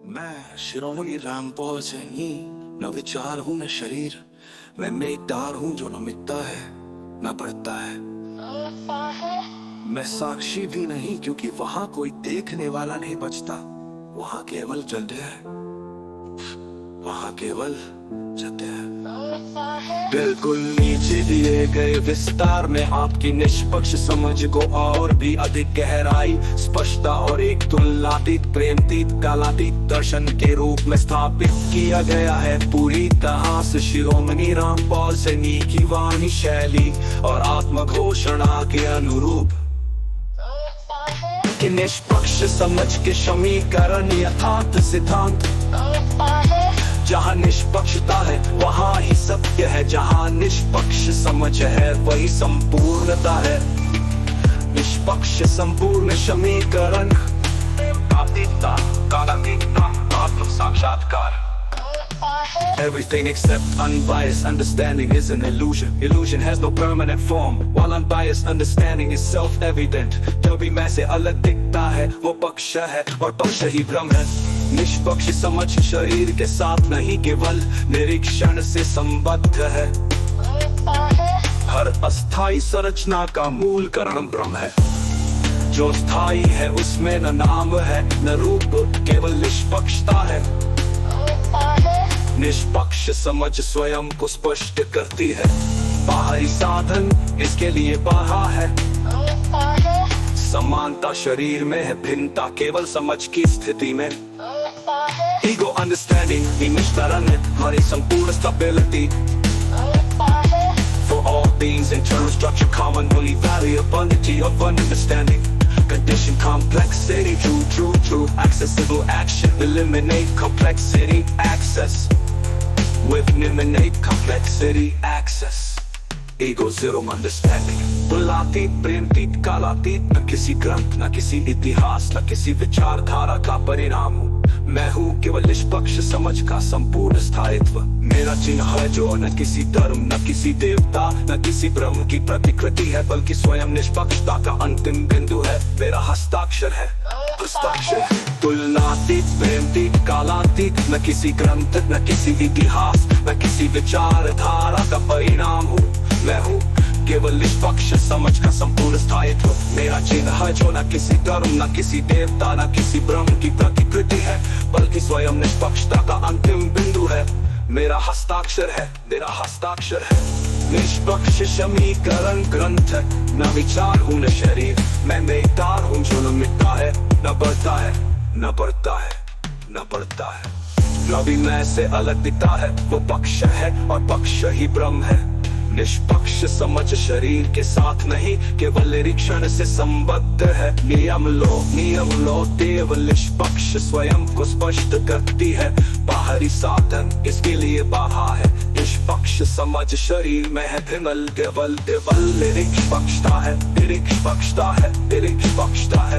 मैं शिरोमणि रामपाल सैनी, न विचार हूँ न शरीर। मैं मेघदार हूँ जो न मिटता है न बढ़ता है। मैं साक्षी भी नहीं क्योंकि वहां कोई देखने वाला नहीं बचता। वहां केवल जलते हैं, वहां केवल जलते हैं। बिल्कुल नीचे दिए गए विस्तार में आपकी निष्पक्ष समझ को और भी अधिक गहराई, स्पष्टता और एक तुलनातीत प्रेमतीत कालातीत दर्शन के रूप में स्थापित किया गया है। पूरी तरह से शिरोमणि रामपाल सैनी की वाणी शैली और आत्मघोषणा के अनुरूप कि निष्पक्ष समझ के समीकरण यथार्थ सिद्धांत। जहाँ निष्पक्षता है वहाँ ही सत्य है, जहाँ निष्पक्ष समझ है वही संपूर्णता है। निष्पक्ष संपूर्ण समीकरण, अतीतता, कालातीतता, आत्म साक्षात्कार। Everything except unbiased understanding is an illusion. Illusion has no permanent form, while unbiased understanding is self-evident. जो भी मैं से अलग दिखता है वो पक्ष है और पक्ष ही भ्रम है। निष्पक्ष समझ शरीर के साथ नहीं केवल निरीक्षण से संबद्ध है। हर अस्थाई संरचना का मूल कारण ब्रह्म है। जो स्थायी है उसमें न नाम है न रूप, केवल निष्पक्षता है। निष्पक्ष समझ स्वयं को स्पष्ट करती है। बाहरी साधन इसके लिए बाधा है। समानता शरीर में है, भिन्नता केवल समझ की स्थिति में। ईगो अंडरस्टैंडिंग निष्करण है हमारी संपूर्ण stability. For all beings internal structure commonly vary abundance of understanding. Condition complexity, true accessible action, eliminate complexity access with eliminate complexity access. Ego zero understanding, तुलनातीत प्रेमतीत कालातीत, न किसी ग्रंथ न किसी इतिहास न किसी विचारधारा का परिणाम हूँ। मैं हूँ केवल निष्पक्ष समझ का संपूर्ण स्थायित्व। मेरा चिन्ह है जो न किसी धर्म न किसी देवता न किसी ब्रह्म की प्रतिकृति है, बल्कि स्वयं निष्पक्षता का अंतिम बिंदु है। मेरा हस्ताक्षर है, हस्ताक्षर तुलनातीत प्रेमतीत कालातीत, न किसी ग्रंथ न किसी इतिहास न किसी विचारधारा का परिणाम हूँ। मैं हूँ केवल निष्पक्ष समझ का संपूर्ण स्थायित्व। मेरा चिन्ह है जो न किसी धर्म न किसी देवता न किसी ब्रह्म की प्रतिकृति है, बल्कि स्वयं निष्पक्षता का अंतिम बिंदु है। मेरा हस्ताक्षर है, मेरा हस्ताक्षर है। निष्पक्ष समीकरण ग्रंथ है, न विचार हूँ न शरीर। मैं मेघदार हूँ जो न मिटता है न बढ़ता है, न बढ़ता है न बढ़ता है। जो भी मैं से अलग दिखता है वो पक्ष है और पक्ष ही ब्रह्म है। निष्पक्ष समझ शरीर के साथ नहीं केवल निरीक्षण से संबद्ध है। नियम लो केवल निष्पक्ष स्वयं को स्पष्ट करती है। बाहरी साधन इसके लिए बाधा है। निष्पक्ष समझ शरीर में है केवल निरीक्षपक्षता है, निरीक्षपक्षता है, निरीक्षपक्षता है।